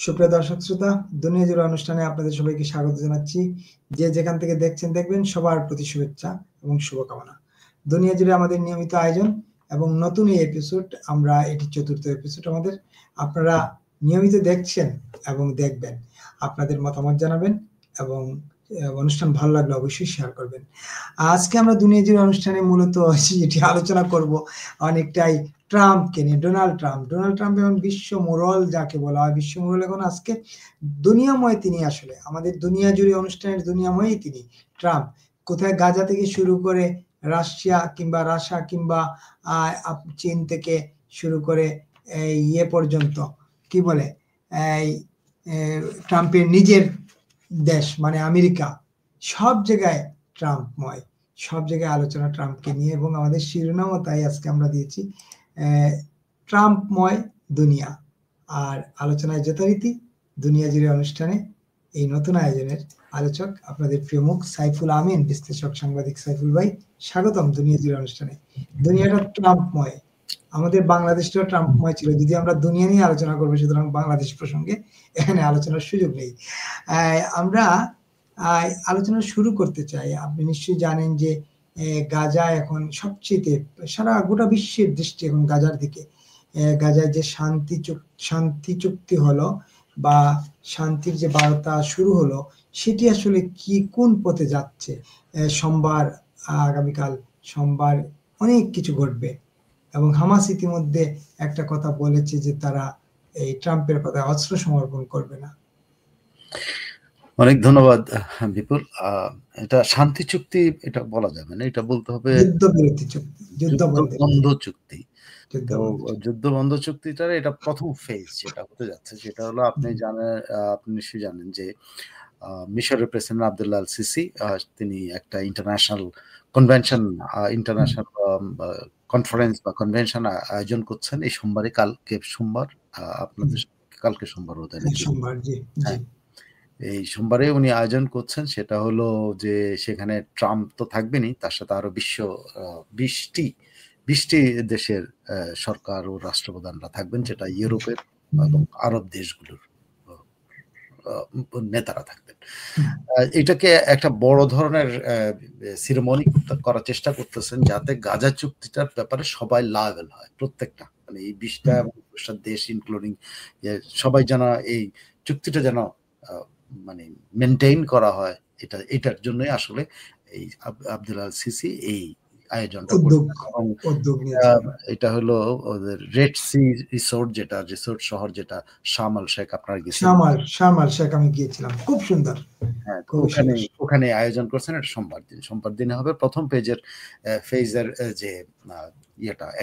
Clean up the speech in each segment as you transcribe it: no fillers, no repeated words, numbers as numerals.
সুপ্রিয় দর্শক শ্রোতা, দুনিয়া জুড়ে অনুষ্ঠানে আপনাদের সবাইকে স্বাগত জানাচ্ছি। যে যেখান থেকে দেখছেন দেখবেন, সবার প্রতি শুভেচ্ছা এবং শুভকামনা। দুনিয়া জুড়ে আমাদের নিয়মিত আয়োজন এবং নতুন এই এপিসোড, আমরা এটি ৪র্থ এপিসোড আমাদের। আপনারা নিয়মিত দেখছেন এবং দেখবেন, আপনাদের মতামত জানাবেন এবং অনুষ্ঠান ভালো লাগলে অবশ্যই শেয়ার করবেন। আজকে আমরা দুনিয়া জুড়ে অনুষ্ঠানে মূলত এটি আলোচনা করব অনেকটাই ট্রাম্পকে নিয়ে। ডোনাল্ড ট্রাম্প এবং বিশ্ব মোড়ল যাকে বলা হয়, বিশ্ব মোড়ল এখন আজকে দুনিয়াময় তিনি, আসলে আমাদের দুনিয়া জুড়ে অনুষ্ঠানের দুনিয়াময়ই তিনি ট্রাম্প। কোথায় গাজা থেকে শুরু করে রাশিয়া কিংবা চীন থেকে শুরু করে ইয়ে পর্যন্ত, কি বলে, এই ট্রাম্পের নিজের দেশ মানে আমেরিকা, সব জায়গায় ট্রাম্পময়, সব জায়গায় আলোচনা ট্রাম্পকে নিয়ে। এবং আমাদের শিরোনামও তাই আজকে আমরা দিয়েছি, ট্রাম্পময় দুনিয়া। আর আলোচনায় যথারীতি দুনিয়া জুড়ে অনুষ্ঠানে এই নতুন আয়োজনের আলোচক আপনাদের প্রিয় মুখ সাইফুল আমিন, বিশ্লেষক সাংবাদিক সাইফুল ভাই, স্বাগতম দুনিয়া জুড়ে অনুষ্ঠানে। দুনিয়াটা ট্রাম্পময়, আমাদের বাংলাদেশটাও ট্রাম্পময় ছিল। যদি আমরা দুনিয়া নিয়ে আলোচনা করবো, সুতরাং বাংলাদেশ প্রসঙ্গে এখানে আলোচনার সুযোগ নেই। আমরা আলোচনা শুরু করতে চাই। আপনি নিশ্চয়ই জানেন যে গাজা এখন সবচেয়ে, সারা গোটা বিশ্বের দৃষ্টি এখন গাজার দিকে। গাজায় যে শান্তি চুক্তি হলো বা শান্তির যে বার্তা শুরু হলো, সেটি আসলে কোন পথে যাচ্ছে। আগামীকাল সোমবার অনেক কিছু ঘটবে এবং হামাস ইতিমধ্যে একটা কথা বলেছে যে তারা এই ট্রাম্পের কথা অস্ত্র সমর্পণ করবে না। অনেক ধন্যবাদ বিপুল। এটা শান্তি চুক্তি এটা বলা যাবে না, এটা বলতে হবে যুদ্ধবিরতি চুক্তি, যুদ্ধবন্ধ চুক্তি। তো যুদ্ধবন্ধ চুক্তিটার এটা প্রথম ফেজ যেটা হতে যাচ্ছে, সেটা হলো আপনি নিশ্চয়ই জানেন যে মিশরের প্রেসিডেন্ট আব্দুল্লাহ আল সিসি তিনি একটা ইন্টারন্যাশনাল কনফারেন্স বা কনভেনশন আয়োজন করছেন এই সোমবারে, কালকে সোমবার হতে এই সোমবারে উনি আয়োজন করছেন। সেটা হলো যে সেখানে ট্রাম্প তো থাকবেনই, তার সাথে আরো 20টি দেশের সরকার ও রাষ্ট্রপ্রধানরা থাকবেন, যেটা ইউরোপের এবং আরব দেশগুলোর নেতারা থাকবেন। এটাকে একটা বড় ধরনের সিরিমনি করার চেষ্টা করতেছেন, যাতে গাজা চুক্তিটার ব্যাপারে সবাই লায়াবল হয়, প্রত্যেকটা মানে এই 20টা এবং 20টা দেশ ইনক্লুডিং সবাই যেন এই চুক্তিটা যেন মানে মেনটেইন করা হয়। এটার জন্যই আসলে এই আব্দুল্লাহ আল সিসি এই আয়োজনটা এটা হলো ওদের রেড সি রিসোর্ট শহর যেটা শার্ম এল শেখ, আপনারা গেছেন? শার্ম এল শেখ আমি গিয়েছিলাম, খুব সুন্দর। হ্যাঁ, ওখানে আয়োজন করছেন। এটা সোমবার দিনে হবে প্রথম ফেজের যে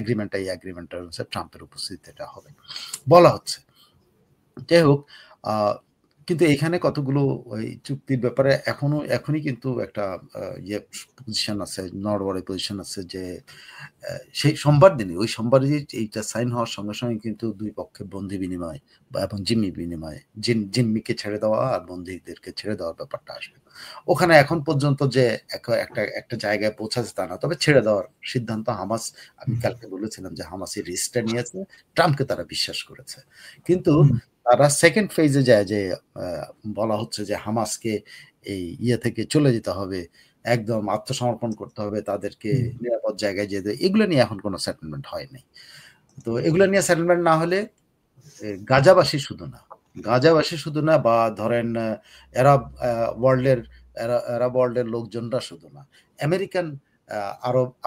এগ্রিমেন্টটা, এই এগ্রিমেন্টটা ট্রাম্পের উপস্থিতিতে হবে বলা হচ্ছে। যাই হোক, কিন্তু এখানে কতগুলো ওই চুক্তির ব্যাপারে এখনই কিন্তু একটা পজিশন আছে, নড়বড়ে পজিশন আছে, যে সেই ওই সোমবারে এইটা সাইন হওয়ার সঙ্গে সঙ্গে কিন্তু দুই পক্ষে বন্দি বিনিময় এবং জিম্মি বিনিময়, জিম্মিকে ছেড়ে দেওয়া আর বন্দীদেরকে ছেড়ে দেওয়ার ব্যাপারটা আসবে। ওখানে এখন পর্যন্ত যে একটা জায়গায় পৌঁছাচ্ছে তা না, তবে ছেড়ে দেওয়ার সিদ্ধান্ত হামাস, আমি কালকে বলেছিলাম যে হামাসের রিস্কটা নিয়েছে, ট্রাম্পকে তারা বিশ্বাস করেছে। কিন্তু তারা সেকেন্ড ফেজে যায়, যে বলা হচ্ছে যে হামাসকে এই থেকে চলে যেতে হবে, একদম আত্মসমর্পণ করতে হবে, তাদেরকে নিরাপদ জায়গায় যেতে। এগুলো নিয়ে এখন কোনো সেটেলমেন্ট হয়নি। তো এগুলো নিয়ে সেটেলমেন্ট না হলে গাজাবাসী শুধু না বা ধরেন আরব ওয়ার্ল্ডের লোকজনরা শুধু না,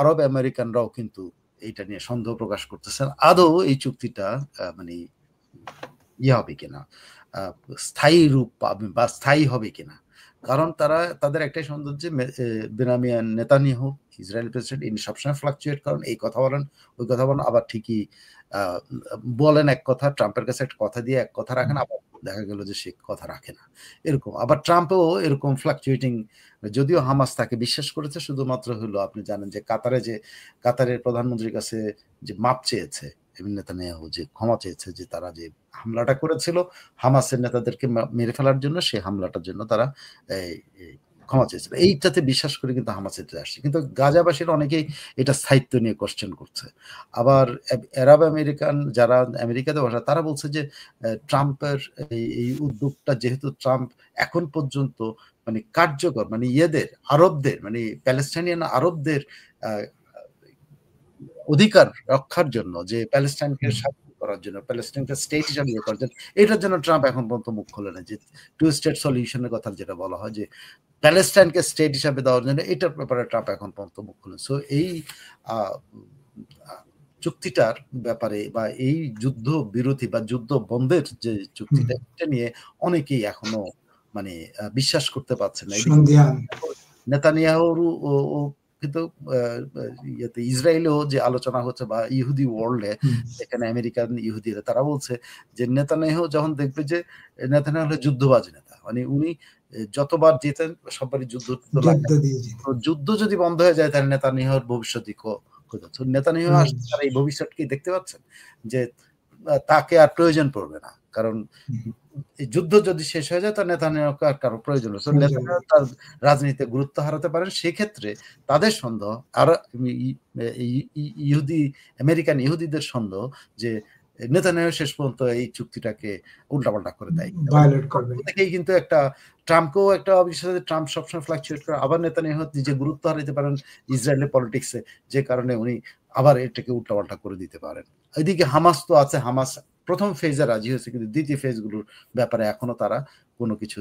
আরব আমেরিকানরাও কিন্তু এইটা নিয়ে সন্দেহ প্রকাশ করতেছেন, আদৌ এই চুক্তিটা মানে হবে কিনা, স্থায়ী রূপ পাবে বা স্থায়ী হবে কিনা। কারণ তাদের একটাই সন্দেহ যে বেনিয়ামিন নেতানিয়াহু, ইসরায়েল প্রেসিডেন্ট, ইনি সবসময় ফ্লাকচুয়েট করেন, এই কথা বলেন ওই কথা বলেন, আবার ঠিকই বলেন এক কথা, ট্রাম্পের কাছে একটা কথা দিয়ে এক কথা রাখেন, আবার দেখা গেল যে সে কথা রাখে না, এরকম। আবার ট্রাম্পও এরকম ফ্লাকচুয়েটিং, যদিও হামাস তাকে বিশ্বাস করেছে, শুধুমাত্র হলো আপনি জানেন যে কাতারের প্রধানমন্ত্রীর কাছে যে মাপ চেয়েছে নেতানিয়াহু, যে ক্ষমা চেয়েছে, যে তারা যে হামলাটা করেছিল হামাসের নেতাদেরকে মেরে ফেলার জন্য, সেই হামলাটার জন্য তারা ক্ষমা চেয়েছিল। এইটাতে বিশ্বাস করে কিন্তু হামাস এতে আসছে। কিন্তু গাজাবাসীরা অনেকেই এটা স্থায়িত্ব নিয়ে কোয়েশ্চেন করছে। আবার আরব আমেরিকান যারা আমেরিকাতে বসা তারা বলছে যে ট্রাম্পের এই উদ্যোগটা যেহেতু ট্রাম্প এখন পর্যন্ত মানে কার্যকর মানে আরবদের মানে প্যালেস্টাইনিয়ান আরবদের আ অধিকার রক্ষার জন্য যে প্যালেস্টাইনকে স্বাধীন করার জন্য, প্যালেস্টাইনকে স্টেট হিসাবে ইয়ে করার জন্য, এটার জন্য ট্রাম্প এখন পর্যন্ত মুখ খোলে না। যে 2 স্টেট সলিউশন এর কথা যেটা বলা হয় যে প্যালেস্টাইনকে স্টেট হিসাবে দেওয়ার জন্য এটার ব্যাপারে ট্রাম্প এখন পর্যন্ত মুখ খোলে। সো এই আ আ চুক্তিটার ব্যাপারে বা এই যুদ্ধ বিরতি বা যুদ্ধ বন্ধের যে চুক্তিটা এটা নিয়ে অনেকেই এখনো মানে বিশ্বাস করতে পারছে না। এদিকে সন্ধিহান। নেতানিয়াহুর ও কিন্তু ইয়েতে ইসরায়েলেও যে আলোচনা হচ্ছে বা ইহুদি ওয়ার্ল্ডে যেখানে আমেরিকান ইহুদিরা তারা বলছে যে নেতানিয়াহু যখন দেখবে যে নেতানিয়াহু হলো যুদ্ধবাজ নেতা। মানে উনি যতবার জেতেন সববারই যুদ্ধ যুদ্ধ যদি বন্ধ হয়ে যায় তাহলে নেতানিয়াহুর ভবিষ্যৎই কোথায়? নেতানিয়াহু আসলে তারা এই ভবিষ্যৎ কি দেখতে পাচ্ছেন? যে তাকে আর প্রয়োজন পড়বে না। কারণ এই যুদ্ধ যদি শেষ হয়ে যায় তাহলে নেতানিয়াহুকে আর কারো প্রয়োজন নেই। তো নেতানিয়াহু তার রাজনীতিতে গুরুত্ব হারাতে পারেন। সেক্ষেত্রে তাদের সন্দেহ আর আমেরিকান ইহুদিদের সন্দেহ যে নেতানিয়াহু শেষ পর্যন্ত এই চুক্তিটাকে উল্টাপাল্টা করে দেয়। থেকেই কিন্তু একটা ট্রাম্পকেও একটা অবিশ্বাস ট্রাম্প সবসময় ফ্লাকচুয়েট করে আবার নেতানিয়াহু নিজে গুরুত্ব হারাতে পারেন ইসরায়েলের পলিটিক্সে যে কারণে উনি আবার এটাকে উল্টাপাল্টা করে দিতে পারেন। এদিকে হামাস তো আছে, হামাস প্রথম ফেজে রাজি হয়েছে কিন্তু দ্বিতীয় ফেজগুলোর ব্যাপারে এখনো তারা কোনো কিছু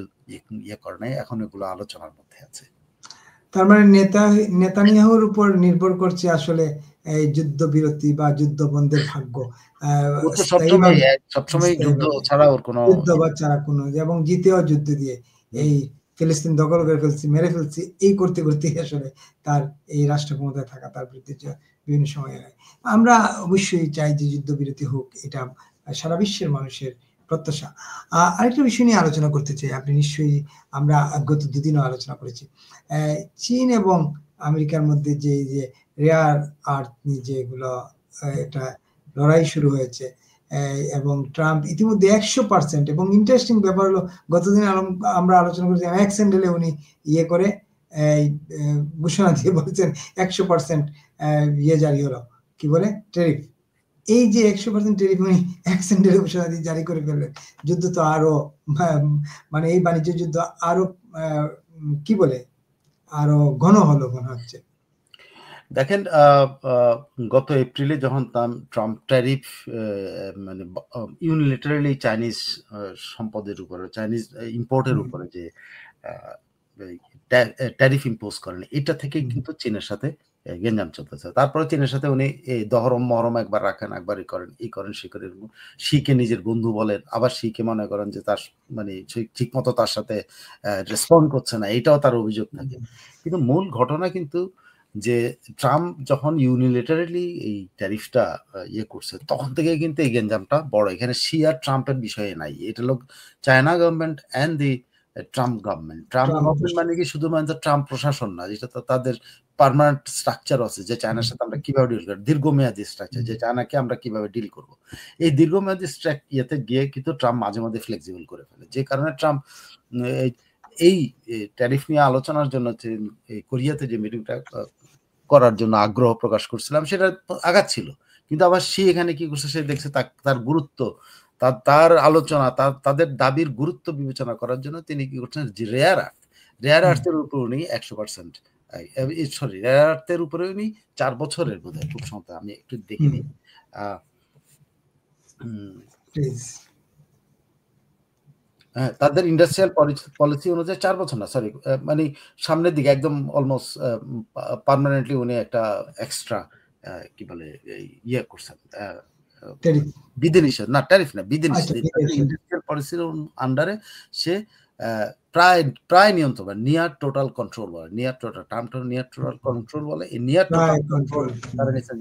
ইয়ে করে নাই, এখন এগুলো আলোচনার মধ্যে আছে। তার মানে নেতানিয়াহুর উপর নির্ভর করছে আসলে এই যুদ্ধবিরতি বা যুদ্ধ বন্ধের ভাগ্য। সবসময় যুদ্ধ ছাড়া ওর কোনো যুদ্ধ বা ছাড়া কোনো এবং জিতেও যুদ্ধ দিয়ে এই ফিলিস্তিন দখল করে ফেলছি, মেরে ফেলছি, এই করতে করতেই আসলে তার এই রাষ্ট্র ক্ষমতায় থাকা তার বিরুদ্ধে বিভিন্ন সময়ে আমরা অবশ্যই চাই যে যুদ্ধবিরতি হোক, এটা সারা বিশ্বের মানুষের প্রত্যাশা। আরেকটা বিষয় নিয়ে আলোচনা করতে চাই, আপনি নিশ্চয়ই আমরা গত দুদিনও আলোচনা করেছি চীন এবং আমেরিকার মধ্যে যে রেয়ার আর্থ যেগুলো একটা লড়াই শুরু হয়েছে এবং ট্রাম্প ইতিমধ্যে 100% এবং ইন্টারেস্টিং ব্যাপার হলো গতদিন আমরা আলোচনা করেছি অ্যাক্সেন্ডেলে উনি ইয়ে করে ঘোষণা দিয়ে বলছেন 100% ইয়ে জারি হলো, কি বলে ট্যারিফ। এই যে 100% ট্যারিফ উনি অ্যাক্সেন্ডেলে ঘোষণা দিয়ে জারি করে ফেললেন, যুদ্ধ তো আরো মানে এই বাণিজ্য যুদ্ধ আরো কি বলে আরো ঘন হলো মনে হচ্ছে। দেখেন গত এপ্রিলে যখন ট্রাম্প ট্যারিফ মানে ইউনিলেটারালি চাইনিজ সম্পদের উপরে চাইনিজ ইম্পোর্টের উপরে যে ট্যারিফ ইম্পোজ করেন, এটা থেকে কিন্তু চীনের সাথে গেঞ্জাম চলতেছে। তারপরে চীনের সাথে উনি এই দহরম মহরম একবার রাখেন, একবার এই করেন সে করেন, শিকে নিজের বন্ধু বলেন, আবার শিকে মনে করেন যে তার মানে ঠিক মতো তার সাথে রেসপন্ড করছে না, এটাও তার অভিযোগ থাকে। কিন্তু মূল ঘটনা কিন্তু যে ট্রাম্প যখন ইউনিলেটারালি এই ট্যারিফটা ইয়ে করছে তখন থেকে কিন্তু এই গেঞ্জামটা বড়। এখানে শি আর ট্রাম্পের বিষয়ে নাই, এটা লোক China government and the Trump government মানে কি শুধুমাত্র ট্রাম্প প্রশাসন না, যেটা তো তাদের পার্মানেন্ট স্ট্রাকচার আছে যে চায়নার সাথে আমরা কিভাবে ডিল করব, দীর্ঘমেয়াদী স্ট্রাকচার যে চায়নাকে আমরা কিভাবে ডিল করব। এই দীর্ঘমেয়াদী ইয়েতে গিয়ে কিন্তু ট্রাম্প মাঝে মাঝে ফ্লেক্সিবল করে ফেলে, যে কারণে ট্রাম্প এই ট্যারিফ নিয়ে আলোচনার জন্য এই কোরিয়াতে যে মিটিংটা করার জন্য আগ্রহ প্রকাশ করছিলাম সেটা আগাচ্ছিল, কিন্তু আবার সে এখানে কি করছে, সে দেখছে তার গুরুত্ব, তার আলোচনা, তাদের দাবির গুরুত্ব বিবেচনা করার জন্য তিনি কি করছেন যে রেয়ার আর্থের উপর উনি 100% সরি রেয়ার আর্থের উপরে উনি 4 বছরের বোধহয় খুব সম্ভবত, আমি একটু দেখে নিই হ্যাঁ, তাদের ইন্ডাস্ট্রিয়াল পলিসি অনুযায়ী 4 বছর না, সরি মানে সামনের দিকে একদম অলমোস্ট পার্মানেন্টলি উনি একটা এক্সট্রা কি বলে ইয়ে করছেন বিধিনিষেধ না, ট্যারিফ না, বিধিনিষেধ ইন্ডাস্ট্রিয়াল পলিসির আন্ডারে সে প্রায় নিয়ন্ত্রণ, নিয়ার টোটাল কন্ট্রোল বলে, নিয়ার টোটাল কন্ট্রোল বলে, এই নিয়ার টোটাল কন্ট্রোল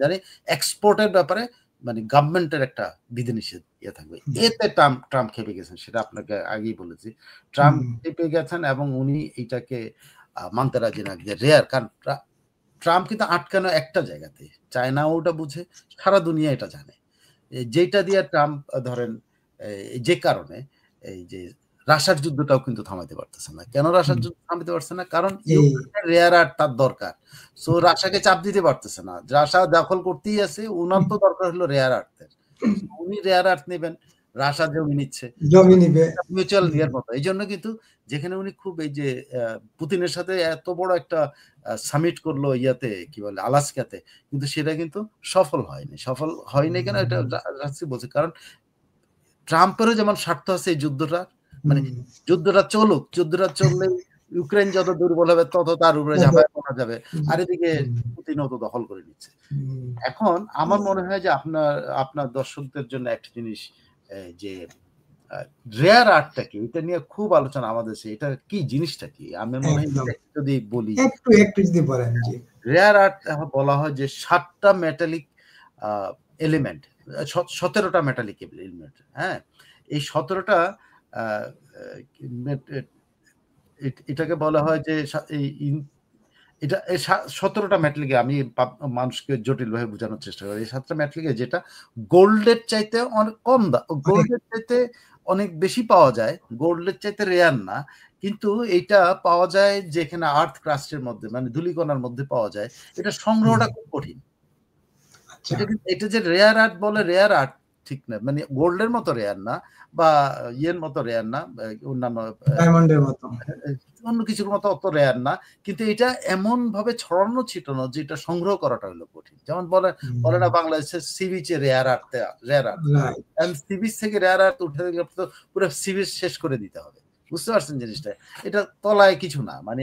জানি এক্সপোর্টের ব্যাপারে মানে গভর্নমেন্টের একটা বিধিনিষেধ ইয়ে থাকবে। এতে ট্রাম্প খেপে গেছেন, সেটা আপনাকে আগেই বলেছি। ট্রাম্প খেপে গেছেন এবং উনি এইটাকে মানতে রাজি না, যে রেয়ার, কারণ ট্রাম্প কিন্তু আটকানো একটা জায়গাতে, চায়না ওটা বুঝে, সারা দুনিয়া এটা জানে, যেটা দিয়ে ট্রাম্প ধরেন যে কারণে এই যে রাশিয়ার যুদ্ধটাও কিন্তু থামাতে পারতেছে না। কেন রাশিয়ার যুদ্ধ থামাতে পারছে না? কারণ ইউক্রেনের রেয়ার আর্থ তার দরকার। সো রাশিয়াকে চাপ দিতে পারতেছে না। রাশিয়া দখল করতেই আছে, উনার তো দরকার হলো রেয়ার আর্থের। উনি রেয়ার আর্থ নেবেন, রাশিয়া জমি নিচ্ছে, জমি নিবে মিউচুয়াল ইয়ের মতো। এই জন্য কিন্তু যেখানে উনি খুব এই যে পুতিনের সাথে এত বড় একটা সামিট করলো ইয়াতে কি বলে আলাস্কাতে, কিন্তু সেটা কিন্তু সফল হয়নি। সফল হয়নি কেন এটা রাশি বলছে, কারণ ট্রাম্পেরও যেমন স্বার্থ আছে এই যুদ্ধটা, মানে যুদ্ধটা চলুক, যুদ্ধটা চললে ইউক্রেন যত দুর্বল হবে তত তার উপরে ঝাঁপায় পড়া যাবে, আর এদিকে পুতিনও তো দখল করে নিচ্ছে। এখন আমার মনে হয় যে আপনার দর্শকদের জন্য একটা জিনিস, যে রেয়ার আর্টটা কি, এটা নিয়ে খুব আলোচনা আমাদের দেশে, এটা কি জিনিসটা কি আমার মনে হয় যদি বলি একটু যদি বলেন। জি, রেয়ার আর্ট বলা হয় যে 7টা মেটালিক এলিমেন্ট, 17টা মেটালিক এলিমেন্ট। হ্যাঁ, এই 17টা এটাকে বলা হয় যে এটা 17টা মেটালিকে, আমি মানুষকে জটিল ভাবে বোঝানোর চেষ্টা করি। এই 7টা মেটালিকে যেটা গোল্ডের চাইতে অনেক কম দাম, গোল্ডের চাইতে অনেক বেশি পাওয়া যায়, গোল্ডের চাইতে রেয়ার না, কিন্তু এটা পাওয়া যায় যেখানে আর্থ ক্রাস্টের মধ্যে, মানে ধূলিকণার মধ্যে পাওয়া যায়। এটা সংগ্রহটা খুব কঠিন। এটা যে রেয়ার আর্ট বলে, রেয়ার আর্ট ঠিক না, মানে গোল্ডের মতো রেয়ার না, বা ইয়ের মতো রেয়ার না, অন্যান্য ডায়মন্ডের মতো, অন্য কিছুর মতো অত রেয়ার না, কিন্তু এটা এমন ভাবে ছড়ানো ছিটানো যে এটা সংগ্রহ করাটা হলো কঠিন। যেমন বলে না বাংলাদেশের সি বিচে রেয়ার আর্ট, সি বিচ থেকে রেয়ার আর্ট উঠে গেলে পুরো সি বিচ শেষ করে দিতে হবে। বুঝতে পারছেন জিনিসটা? এটা তলায় কিছু না, মানে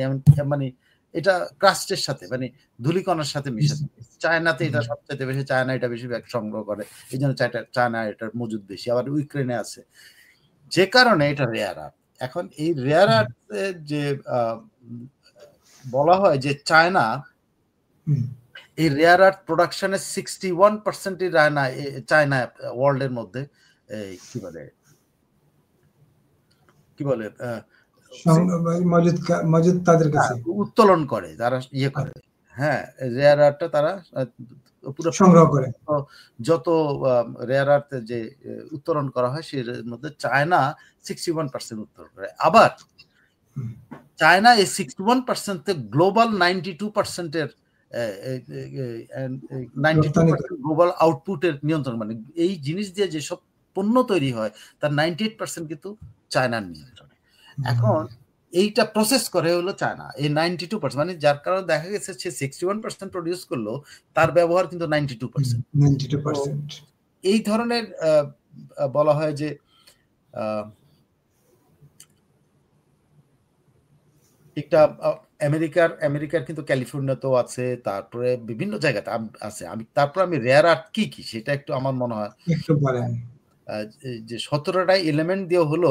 এটা ক্রাস্টের সাথে, মানে ধূলিকণার সাথে মিশে থাকে। চায়নাতে এটা সবচেয়ে বেশি, চায়না এটা বেশি সংগ্রহ করে, এই জন্য চায়না এটার মজুদ বেশি, আবার ইউক্রেনে আছে, যে কারণে এটা রেয়ার আর্ট। এখন এই রেয়ার আর্ট যে বলা হয় যে চায়না এই রেয়ার আর্থ প্রোডাকশনের 61%ই চায়না ওয়ার্ল্ডের মধ্যে কি বলে মজুদ তাদের কাছে উত্তোলন করে, যারা ইয়ে করে। হ্যাঁ, রেয়ার আর্থটা তারা পুরো সংগ্রহ করে। যত রেয়ার আর্থ যে উত্তোলন করা হয় সের মধ্যে চায়না 61% উত্তোলন করে। আবার চায়না এই 61% গ্লোবাল 92%-এর 92% গ্লোবাল আউটপুটের নিয়ন্ত্রণ, মানে এই জিনিস দিয়ে যেসব পণ্য তৈরি হয় তার 98% কিন্তু চায়নার নিয়ন্ত্রণে। এখন এইটা প্রসেস করে হলো চায়না, এই 92%, মানে যার কারণে দেখা গেছে সে 61% প্রডিউস করলো, তার ব্যবহার কিন্তু 92%। এই ধরনের বলা হয় যে একটা আমেরিকার কিন্তু ক্যালিফোর্নিয়াতেও আছে, তারপরে বিভিন্ন জায়গাতে আছে। তারপর আমি রেয়ার আর্থ কি সেটা একটু আমার মনে হয় একটু বলেন। যে 17টা এলিমেন্ট দিয়ে হলো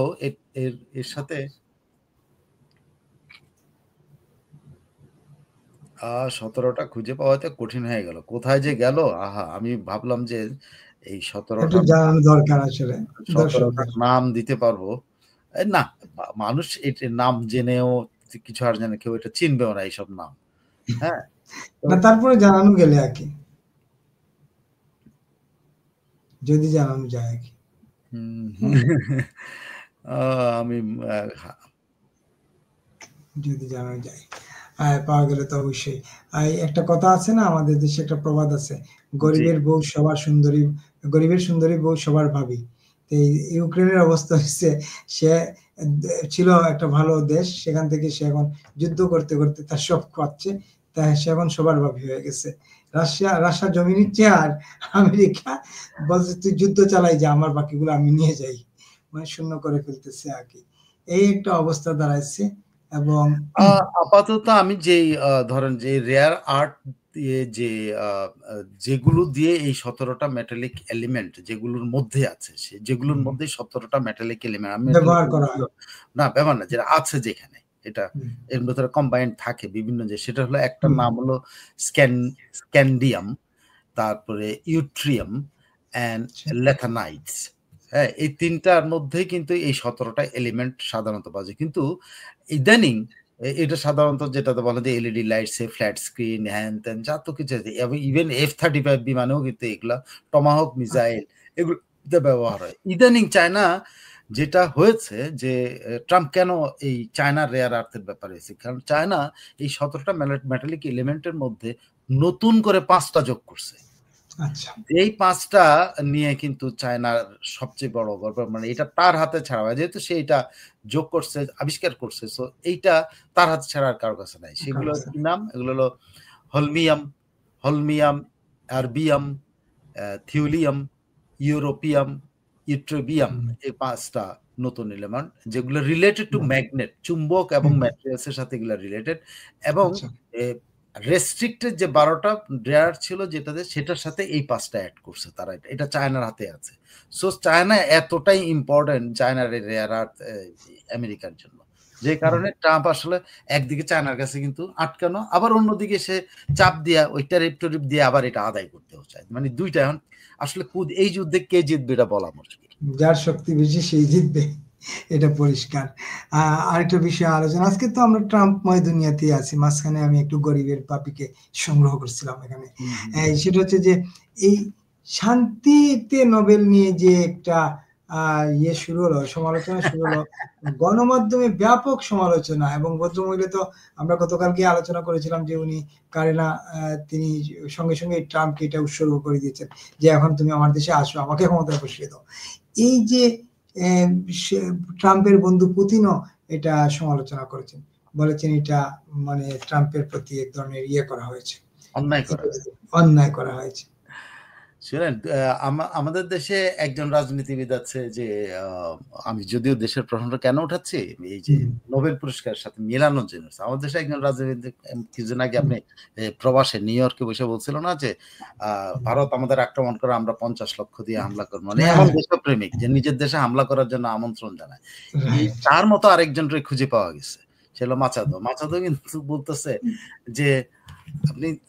এর সাথে 17টা খুঁজে পাওয়াতে কঠিন হয়ে গেল, কোথায় যে গেল। আমি ভাবলাম যে এই 17টা জানানো দরকার, আসলে 17টার নাম দিতে পারবো না, মানুষ এটার নাম জেনেও কিছু আর জানে, কেউ এটা চিনবেও না এইসব নাম। হ্যাঁ, না, তারপরে জানানো গেলে আর কি, যদি জানানো যায় আর কি। আমি যদি জানানো যায় পাওয়া গেলে তো অবশ্যই। একটা কথা আছে না, আমাদের দেশে একটা প্রবাদ আছে, গরিবের বউ সবার সুন্দরী, গরিবের সুন্দরী বউ সবার ভাবি। এই ইউক্রেনের অবস্থা হচ্ছে, সে ছিল একটা ভালো দেশ, সেখান থেকে সে এখন যুদ্ধ করতে করতে তার সব খাচ্ছে, তাই সে এখন সবার ভাবি হয়ে গেছে। রাশিয়া জমি নিচ্ছে, আর আমেরিকা বলছে তুই যুদ্ধ চালাই যা, আমার বাকিগুলো আমি নিয়ে যাই, মানে শূন্য করে ফেলতেছে আর কি। এই একটা অবস্থা দাঁড়াচ্ছে। এবং আপাতত আমি যেই ধরেন যে রেয়ার আর্ট দিয়ে যেগুলো দিয়ে এই 17টা মেটালিক এলিমেন্ট যেগুলোর মধ্যে আছে, যেগুলোর মধ্যে 17টা মেটালিক এলিমেন্ট আমি ব্যবহার করা না, ব্যবহার না, যেটা আছে যেখানে, এটা এর ভিতরে কম্বাইন্ড থাকে বিভিন্ন, যে সেটা হলো একটা নাম হলো স্ক্যান্ডিয়াম, তারপরে ইউট্রিয়াম এন্ড লেথানাইটস। হ্যাঁ, এই তিনটার মধ্যেই কিন্তু এই 17টা এলিমেন্ট সাধারণত পাওয়া যায়, কিন্তু ইদানিং এটা সাধারণত যেটাতে বলে যে এলইডি লাইটস, ফ্ল্যাট স্ক্রিন, হ্যান ত্যান যত কিছু আছে, এবং ইভেন F-35 বিমানেও কিন্তু এগুলা, টমাহক মিসাইল, এগুলোতে ব্যবহার হয়। ইদানিং চায়না যেটা হয়েছে যে ট্রাম্প কেন এই চায়নার রেয়ার আর্থের ব্যাপারে এসেছে, কারণ চায়না এই 17টা মেটালিক এলিমেন্টের মধ্যে নতুন করে 5টা যোগ করছে। আচ্ছা এই 5টা নিয়ে কিন্তু চায়নার সবচেয়ে বড় গর্ব, মানে এটা তার হাতে ছাড়া হয়, যেহেতু সে এটা যোগ করছে, আবিষ্কার করছে, সো এইটা তার হাতে ছাড়া আর কারো কাছে নাই। সেগুলো কি নাম? এগুলো হলো হলমিয়াম, হলমিয়াম, আরবিয়াম, থিউলিয়াম, ইউরোপিয়াম, ইউট্রোবিয়াম। এই 5টা নতুন এলিমেন্ট যেগুলো রিলেটেড টু ম্যাগনেট, চুম্বক এবং ম্যাটেরিয়ালসের সাথে এগুলো রিলেটেড, এবং রেস্ট্রিক্টেড যে 12টা রেয়ার ছিল যেটাতে, সেটার সাথে এই 5টা অ্যাড করছে তারা। এটা চায়নার হাতে আছে। সো চায়না এতটাই ইম্পর্টেন্ট, চায়নার রেয়ার আর্থ আমেরিকার জন্য, যে কারণে ট্রাম্প আসলে একদিকে চায়নার কাছে কিন্তু আটকানো, আবার অন্যদিকে সে চাপ দিয়া ওই ট্যারিফ টরিফ দিয়ে আবার এটা আদায় করতেও চায়। মানে দুইটা এখন আসলে এই যুদ্ধে কে জিতবে এটা বলা মুশকিল। যার শক্তি বেশি সেই জিতবে, এটা পরিষ্কার। আরেকটা বিষয় আলোচনা, আজকে তো আমরা ট্রাম্পময় দুনিয়াতেই আছি, মাঝখানে আমি একটু গরিবের পাপিকে সংগ্রহ করছিলাম এখানে। সেটা হচ্ছে যে এই শান্তিতে নোবেল নিয়ে যে একটা শুরু হলো, সমালোচনা শুরু হলো, গণমাধ্যমে ব্যাপক সমালোচনা, এবং ভদ্রমহিলা তো আমরা গতকালকে আলোচনা করেছিলাম যে উনি কারেনা, তিনি সঙ্গে সঙ্গে ট্রাম্পকে এটা উৎসর্গ করে দিয়েছেন যে এখন তুমি আমার দেশে আসো, আমাকে ক্ষমতায় বসিয়ে দাও। এই যে ট্রাম্পের বন্ধু পুতিনও এটা সমালোচনা করেছেন, বলেছেন এটা মানে ট্রাম্পের প্রতি এক ধরনের করা হয়েছে, অন্যায় করা হয়েছে। শুনেন, আমাদের দেশে একজন রাজনীতিবিদ আছে যে, আমি যদিও দেশের প্রশ্নটা কেন উঠাচ্ছি, এই যে নোবেল পুরস্কারের সাথে মেলানোর জন্য, আমাদের দেশে একজন রাজনীতিবিদ কিছুদিন আগে আপনি প্রবাসে নিউ ইয়র্কে বসে বলছিল না যে ভারত আমাদের আক্রমণ করে আমরা 50 লক্ষ দিয়ে হামলা করবো, মানে এমন দেশপ্রেমিক যে নিজের দেশে হামলা করার জন্য আমন্ত্রণ জানায়। তার মতো আরেকজনকে খুঁজে পাওয়া গেছে, সে হলো মাচাদো। মাচাদো কিন্তু বলতেছে যে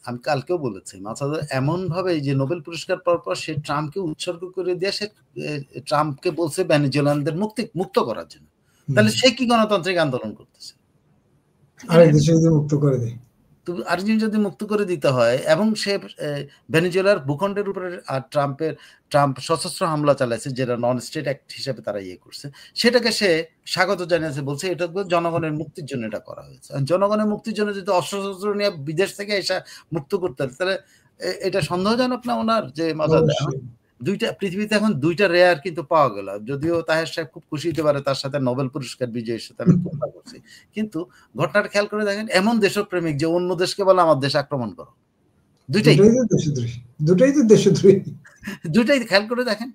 আমি কালকেও বলেছি, মাচাদো এমন ভাবে যে নোবেল পুরস্কার পাওয়ার পর সে ট্রাম্পকে উৎসর্গ করে দিয়ে সে ট্রাম্পকে বলছে ভেনেজুয়েলানদের মুক্ত করার জন্য। তাহলে সে কি গণতান্ত্রিক আন্দোলন করতেছে? আরেকজন যদি মুক্ত করে দিতে হয়, এবং সে ভেনেজুয়েলার ভূখণ্ডের উপরে ট্রাম্প সশস্ত্র হামলা চালাইছে, যেটা নন স্টেট অ্যাক্ট হিসেবে তারা করছে, সেটাকে সে স্বাগত জানিয়েছে, বলছে এটা জনগণের মুক্তির জন্য এটা করা হয়েছে। জনগণের মুক্তির জন্য যদি অস্ত্রশস্ত্র নিয়ে বিদেশ থেকে এসে মুক্ত করতে হবে, তাহলে এটা সন্দেহজনক না ওনার যে পৃথিবীতে এখন 2টা রেয়ার কিন্তু পাওয়া গেল। যদিও তাহের সাহেব খুব খুশি হতে পারে তার সাথে নোবেল পুরস্কার বিজয়ীর সাথে আমি তুলনা করছি, কিন্তু ঘটনাটা খেয়াল করে দেখেন, এমন দেশপ্রেমিক যে অন্য দেশকে বলে আমার দেশ আক্রমণ করো। দুইটাই তো দেশদ্রোহী। দুইটাই খেয়াল করে দেখেন,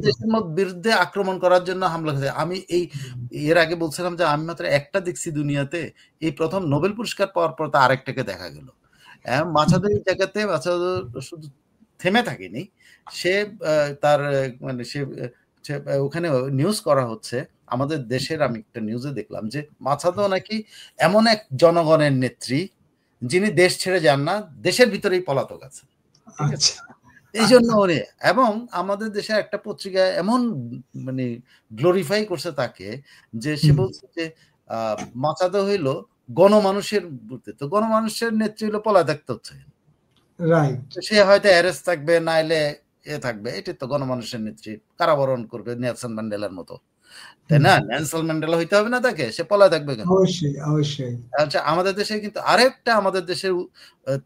দেশের বিরুদ্ধে আক্রমণ করার জন্য হামলা করেছে। আমি এর আগে বলছিলাম যে আমি মাত্র একটা দেখছি দুনিয়াতে, এই প্রথম নোবেল পুরস্কার পাওয়ার পর তা আরেকটাকে দেখা গেল। মাচাদো এই জায়গাতে মাচাদো শুধু থেমে থাকেনি, সে তার মানে সে ওখানে নিউজ করা হচ্ছে আমাদের দেশের, আমি একটা নিউজে দেখলাম যে মাচাদো নাকি এমন এক জনগণের নেত্রী যিনি দেশ ছেড়ে যান না, দেশের ভিতরেই পলাতক আছে। ঠিক আছে, এই জন্য উনি, এবং আমাদের দেশে একটা পত্রিকায় এমন মানে গ্লোরিফাই করছে তাকে, যে সে বলছে যে মাচাদো হইল গণমানুষের, তো গণমানুষের নেত্রী হইলো পলাতক হচ্ছে, সে হয়তো অ্যারেস্ট থাকবে, নাইলে থাকবে, এটি তো গণমানুষের নেত্রী, কারাবরণ করবে নেলসন ম্যান্ডেলার মতো, তাই না? নেলসন ম্যান্ডেলা হইতে হবে না তাকে, সে পলায় থাকবে কেন? অবশ্যই। আচ্ছা, আমাদের দেশে কিন্তু আরেকটা, আমাদের দেশের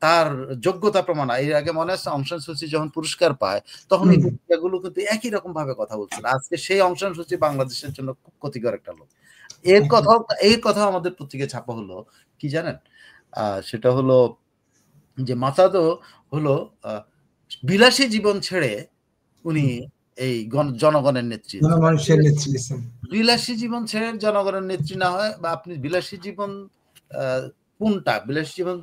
তার যোগ্যতা প্রমাণ, এর আগে মনে আছে অং সান সু চি যখন পুরস্কার পায় তখন এই পত্রিকাগুলো কিন্তু একই রকম ভাবে কথা বলছিল, আজকে সেই অং সান সু চি বাংলাদেশের জন্য খুব ক্ষতিকর একটা লোক। এই কথা আমাদের পত্রিকায় ছাপা হলো কি জানেন? সেটা হলো যে মাচাদো হলো বিলাসী জীবন ছেড়ে উনি এই জনগণের নেত্রী, বিলাসী জীবন ছেড়ে জনগণের নেত্রী না হয়, বা আপনি বিলাসী জীবন কোনটা, বিলাসী জীবন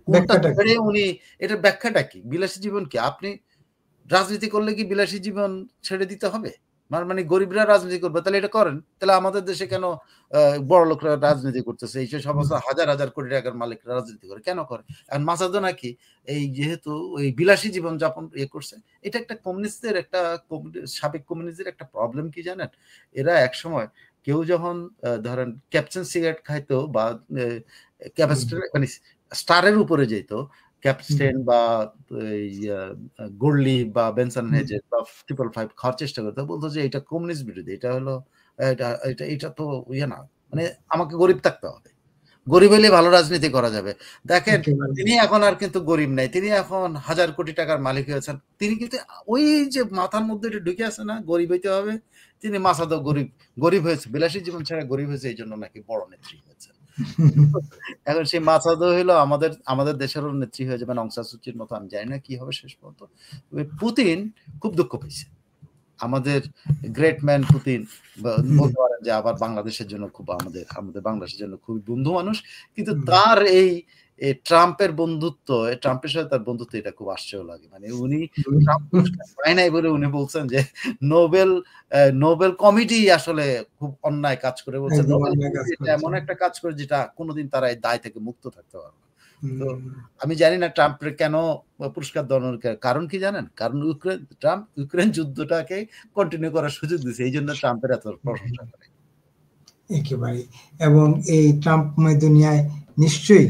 কোনটা ছেড়ে উনি, এটার ব্যাখ্যাটা কি? বিলাসী জীবন কি? আপনি রাজনীতি করলে কি বিলাসী জীবন ছেড়ে দিতে হবে? মানে গরিবরা রাজনীতি করবে, তাহলে এটা করেন। তাহলে আমাদের দেশে কেন বড় লোকরা রাজনীতি করতেছে, এই যে সমস্ত হাজার হাজার কোটি টাকার মালিকরা রাজনীতি করে, কেন করে? আর মাচাদো নাকি এই যেহেতু ওই বিলাসী জীবন যাপন করছে, এটা একটা কমিউনিস্টদের, একটা সাবেক কমিউনিস্টদের একটা প্রবলেম কি জানেন? এরা একসময় কেউ যখন ধরেন ক্যাপচান সিগারেট খাইতো বা ক্যাপাসিটার মানে স্টারের উপরে যেত, ক্যাপস্টেন বা গর্লি বা বেনসন হেজেস বা 555 খাওয়ার চেষ্টা করতো, বলতো যে এটা কমিউনিস্ট বিরোধী, এটা হলো এটা তো ইয়ে না, মানে আমাকে গরিব থাকতে হবে, গরিব হলে ভালো রাজনীতি করা যাবে। দেখেন তিনি এখন আর কিন্তু গরিব নাই, তিনি এখন 1000 কোটি টাকার মালিক হয়েছেন। তিনি কিন্তু ওই যে মাথার মধ্যে এটা ঢুকে আছে না, গরিব হইতে হবে। তিনি মাসাদো গরিব হয়েছে, বিলাসী জীবন ছাড়া গরিব হয়েছে, এই জন্য নাকি বড় নেত্রী হয়েছে। এখন সেই মাসাদো হইলো আমাদের দেশেরও নেত্রী হয়ে যাবেন, অং সান সুচির মতো। আমি জানি না কি হবে শেষ পর্যন্ত। পুতিন খুব দুঃখ পেয়েছে, আমাদের গ্রেট ম্যান পুতিন বলতে পারেন যে আবার বাংলাদেশের জন্য খুব আমাদের বাংলাদেশের জন্য খুবই বন্ধু মানুষ, কিন্তু তার এই ট্রাম্পের বন্ধুত্ব, ট্রাম্পের সাথে তার বন্ধুত্ব, এটা খুব আশ্চর্য লাগে। মানে উনি ট্রাম্প পুরস্কার পায় নাই বলে উনি বলছেন যে নোবেল কমিটি আসলে খুব অন্যায় কাজ করে, বলছেন নোবেল কমিটি এমন একটা কাজ করে যেটা কোনোদিন তারা এই দায় থেকে মুক্ত থাকতে পারবে। তো আমি জানি না ট্রাম্পের কেন পুরস্কার দেওয়ার কারণ কি জানেন? কারণ ট্রাম্প ইউক্রেন যুদ্ধটাকে কন্টিনিউ করার সুযোগ দিয়েছে, এই জন্য ট্রাম্পের এত প্রশংসা করে। একেবারে। এবং এই ট্রাম্পময় দুনিয়ায় নিশ্চয়ই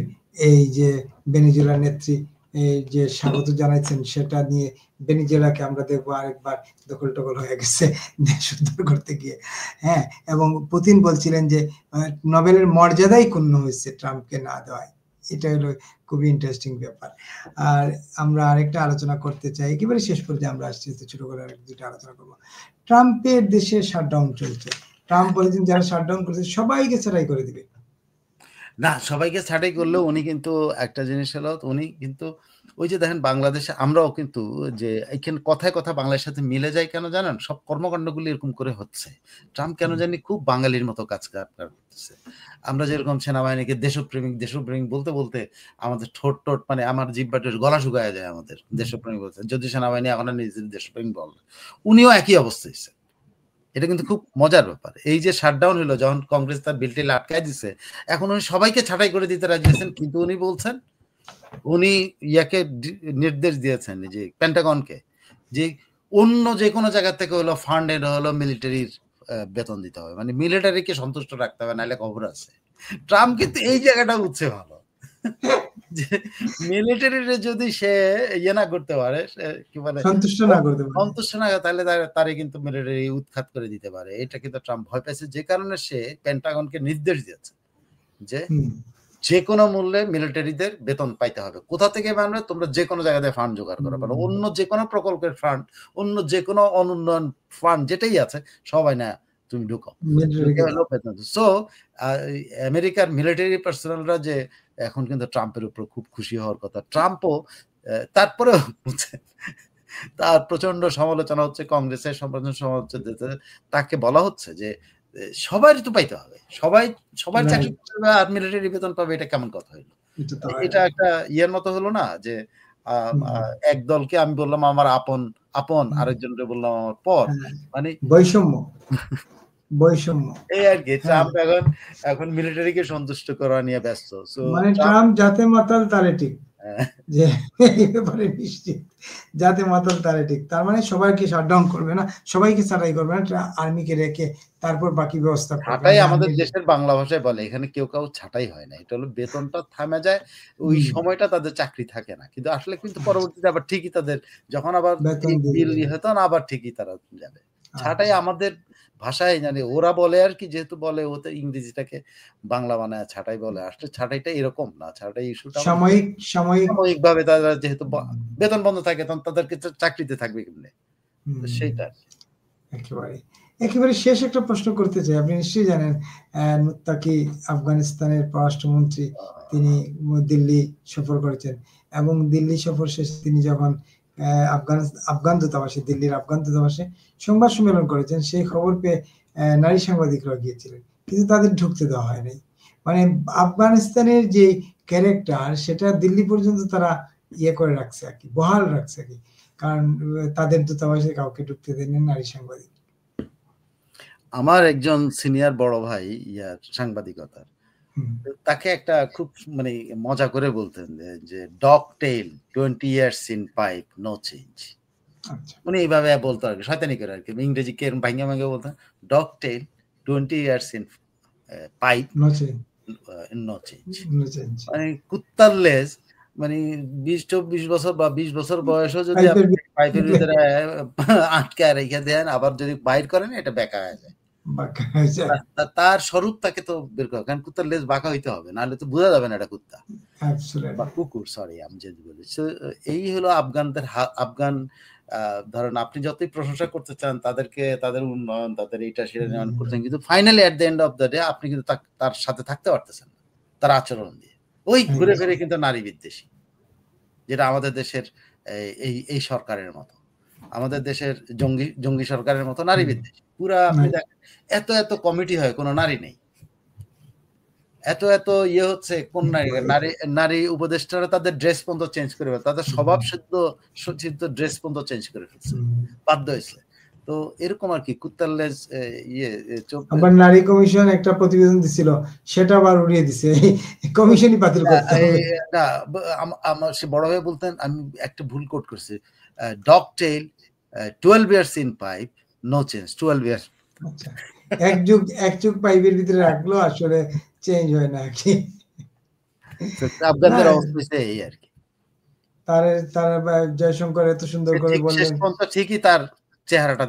এই যে ভেনেজুয়েলার নেত্রী এই যে স্বাগত জানাইছেন, সেটা নিয়ে ভেনেজুয়েলাকে আমরা দেখবো আরেকবার দখল টকল হয়ে গেছে দেশ উদ্ধার করতে গিয়ে। হ্যাঁ, এবং পুতিন বলছিলেন যে নোবেলের মর্যাদাই ক্ষুণ্ণ হয়েছে ট্রাম্পকে না দেওয়ায়। এটা হলো খুবই ইন্টারেস্টিং ব্যাপার। আর আমরা আরেকটা আলোচনা করতে চাই, একেবারে শেষ পর্যায়ে আমরা আসছি, ছোট করে আরেক দুটো আলোচনা করবো। ট্রাম্পের দেশে শাটডাউন চলছে, ট্রাম্প বলেছেন যারা শাটডাউন করেছে সবাইকে ছাঁটাই করে দিবে। না, সবাইকে ছাঁটাই করলেও উনি কিন্তু একটা জিনিস হলো, উনি কিন্তু ওই যে দেখেন বাংলাদেশে আমরাও কিন্তু যে এখানে কথায় কথা বাংলার সাথে মিলে যায় কেন জানেন? সব কর্মকাণ্ডগুলি এরকম করে হচ্ছে। ট্রাম্প কেন জানি খুব বাঙালির মতো কাজ করতেছে। আমরা যেরকম সেনাবাহিনীকে দেশপ্রেমিক বলতে বলতে আমাদের ঠোঁট মানে আমার জিহ্বাটার গলা শুকায় যায় আমাদের দেশপ্রেমিক বলতে। যদি সেনাবাহিনী এখন নিজের দেশপ্রেমিক বলে, উনিও একই অবস্থা হয়েছে। এটা কিন্তু খুব মজার ব্যাপার। এই যে শাটডাউন হলো, যখন কংগ্রেস তার বিলটি আটকায় দিছে, এখন উনি সবাইকে ছাঁটাই করে দিতে রাজি আছেন, কিন্তু উনি বলছেন, উনি ইয়াকে নির্দেশ দিয়েছেন যে পেন্টাগনকে, যে অন্য যে কোনো জায়গা থেকে হলো ফান্ডেড হলো মিলিটারির বেতন দিতে হবে, মানে মিলিটারিকে সন্তুষ্ট রাখতে হবে, নাহলে খবর আছে। ট্রাম্প কিন্তু এই জায়গাটা বুঝছে ভালো, যে মিলিটারিরে যদি সে ইয়ে না করতে পারে, কি বলে সন্তুষ্ট না তাহলে তারে কিন্তু মিলিটারি উৎখাত করে দিতে পারে। এটা কিন্তু ট্রাম্প ভয় পাইছে, যে কারণে সে পেন্টাগনকে নির্দেশ দিয়েছে যে যে কোনো মূল্যে মিলিটারিদের বেতন পাইতে হবে। কোথা থেকে মানবে? তোমরা যে কোনো জায়গাতে ফান্ড জোগাড় করো, কারণ অন্য যে কোনো প্রকল্পের ফান্ড, অন্য যে কোনো অনুন্নয়ন ফান্ড যেটাই আছে সবাই না তুমি ঢুকাও। সো আমেরিকার মিলিটারি পার্সোনালরা যে এখন কিন্তু ট্রাম্পের উপর খুব খুশি হওয়ার কথা। ট্রাম্পও তারপরেও তার প্রচন্ড সমালোচনা হচ্ছে, কংগ্রেসের সমালোচনা হচ্ছে, তাকে বলা হচ্ছে যে সবাই তো পাইতে হবে, সবাই চাকরি করবে আর মিলিটারি বেতন পাবে, এটা কেমন কথা হইলো? এটা একটা ইয়ের মতো হলো না, যে এক দলকে আমি বললাম আমার আপন, আরেকজনকে বললাম আমার পর, মানে বৈষম্য এই আর কি। ট্রাম্প এখন মিলিটারিকে সন্তুষ্ট করা নিয়ে ব্যস্ত। মানে ট্রাম্প যাতে মাতাল তারে ঠিক, যে এই ব্যাপারে নিশ্চিত যাতে মাতাল তারে ঠিক। তার মানে সবাইকে শাটডাউন করবে না, সবাইকে ছাঁটাই করবে না, আর্মিকে রেখে তারপর বাকি ব্যবস্থা করবে। ছাঁটাই আমাদের দেশের বাংলা ভাষায় বলে, এখানে কেউ ছাঁটাই হয় না, এটা হলো বেতনটা থামে যায়, ওই সময়টা তাদের চাকরি থাকে না, কিন্তু আসলে কিন্তু পরবর্তীতে আবার ঠিকই তাদের যখন আবার বিল হতো না, আবার ঠিকই তারা যাবে। ছাঁটাই আমাদের ভাষায় জানি, ওরা বলে আর কি, যেহেতু বলে ওতে ইংরেজিটাকে বাংলা বানায় ছাঁটাই বলে, আসলে ছাঁটাইটা এরকম না। ছাঁটাই ইস্যুটা সাময়িক ভাবে তারা যেহেতু বেতন বন্ধ থাকে, তখন তাদেরকে চাকরিতে থাকবে কেমনে, সেইটা। একেবারে শেষ একটা প্রশ্ন করতে চাই। আপনি নিশ্চয়ই জানেন মুত্তাকি আফগানিস্তানের পররাষ্ট্রমন্ত্রী, তিনি দিল্লি সফর করেছেন, এবং দিল্লি সফর শেষে তিনি যখন আফগান দূতাবাসে, দিল্লির আফগান দূতাবাসে সংবাদ সম্মেলন করেছেন, সেই খবর পেয়ে নারী সাংবাদিকরা গিয়েছিলেন, কিন্তু তাদের ঢুকতে দেওয়া হয়নি। মানে আফগানিস্তানের যে ক্যারেক্টার, সেটা দিল্লি পর্যন্ত তারা ইয়ে করে রাখছে আর কি, বহাল রাখছে আর কি, কারণ তাদের দূতাবাসে কাউকে ঢুকতে দেননি নারী সাংবাদিক। আমার একজন সিনিয়র বড় ভাই সাংবাদিকতার, তাকে একটা খুব মানে মজা করে বলতেন যে dog tail 20 years in pipe no change। উনি এইভাবে বলতো আর কি, শয়তানি করে আর কি, ইংরেজি কে ভাঙ্গা ভাঙ্গা বলতেন, dog tail 20 years in pipe no change। মানে কুত্তার লেজ মানে 20-24 বছর বা 20 বছর বয়সও যদি পাইপের ভিতরে আটকায় রেখে দেন, আবার যদি বাইর করেন এটা বেকা হয়ে যায়। তার স্বরূপটাকে তো বের করা, কারণ কুত্তার লেজ বাঁকা হইতে হবে, নাহলে তো বোঝা যাবে না এটা কুত্তা বা কুকুর। সরি, আমি যে বলি। এই হলো আফগানদের আফগান। ধরেন আপনি যতই প্রশংসা করতে চান তাদেরকে, তাদের উন্নয়ন, তাদের এইটা সেটা নির্মাণ করছেন, কিন্তু finally at the end of the day আপনি কিন্তু তার সাথে থাকতে পারতেছেন না তার আচরণ দিয়ে। ওই ঘুরে ফিরে কিন্তু নারী বিদ্বেষী, যেটা আমাদের দেশের এই সরকারের মতো, আমাদের দেশের জঙ্গি সরকারের মতো নারী বিদ্বেষী পুরা। আপনি দেখেন এত কমিটি হয়, কোনো নারী নেই। এত ইয়ে হচ্ছে, কোন নারী উপদেষ্টারা তাদের ড্রেস পর্যন্ত চেঞ্জ করে ফেলছে, তাদের স্বভাব সিদ্ধ ড্রেস পর্যন্ত চেঞ্জ করে ফেলছে, বাধ্য হয়েছে। তো এরকম আর কি, কুত্তার লেজ আবার নারী কমিশন একটা প্রতিবেদন দিছিল, সেটা আবার উড়িয়ে দিছে, কমিশনই বাতিল করতে হবে। আমার সে বড় ভাই বলতেন, আমি একটা ভুল কোট করছি, dog tail 12 years in pipe, no change 12 years. আচ্ছা, এক যুগ পাইপের ভিতরে রাখলো, আসলে চেঞ্জ হয় না আর কি। আফগানদের অবস্থা এই আর কি। তার জয়শঙ্কর এত সুন্দর করে বললেন, ঠিকই তার চেহারাটা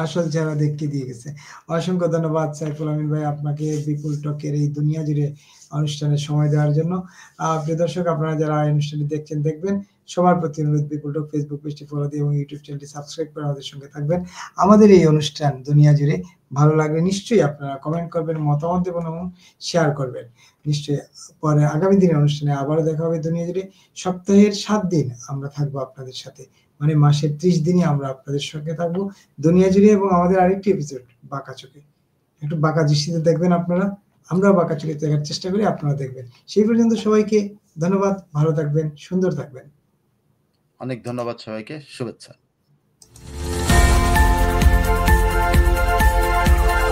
আসল চেহারা দেখতে দিয়ে গেছে। অসংখ্য ধন্যবাদ সাইফুল আমিন ভাই আপনাকে বিপুল টকের এই দুনিয়া জুড়ে অনুষ্ঠানে সময় দেওয়ার জন্য। প্রিয় দর্শক, আপনারা যারা এই অনুষ্ঠানটি দেখবেন, সবার প্রতি অনুরোধ, বিপুল টক ফেসবুক পেজটি ফলো দিয়ে এবং ইউটিউব চ্যানেলটি সাবস্ক্রাইব করে আমাদের সঙ্গে থাকবেন। আমাদের এই অনুষ্ঠান দুনিয়া জুড়ে ভালো লাগলে নিশ্চয়ই আপনারা কমেন্ট করবেন, মতামত দেবেন এবং শেয়ার করবেন। নিশ্চয়ই পরে আগামী দিনের অনুষ্ঠানে আবারও দেখা হবে দুনিয়া জুড়ে। সপ্তাহের 7 দিন আমরা থাকবো আপনাদের সাথে, মানে মাসের 30 দিনই আমরা আপনাদের সঙ্গে থাকবো দুনিয়া জুড়ে। এবং আমাদের আরেকটি এপিসোড বাঁকা চোখে, একটু বাঁকা দৃষ্টিতে দেখবেন আপনারা, আমরাও বাঁকা চোখে দেখার চেষ্টা করি, আপনারা দেখবেন। সেই পর্যন্ত সবাইকে ধন্যবাদ, ভালো থাকবেন, সুন্দর থাকবেন। অনেক ধন্যবাদ সবাইকে, শুভেচ্ছা।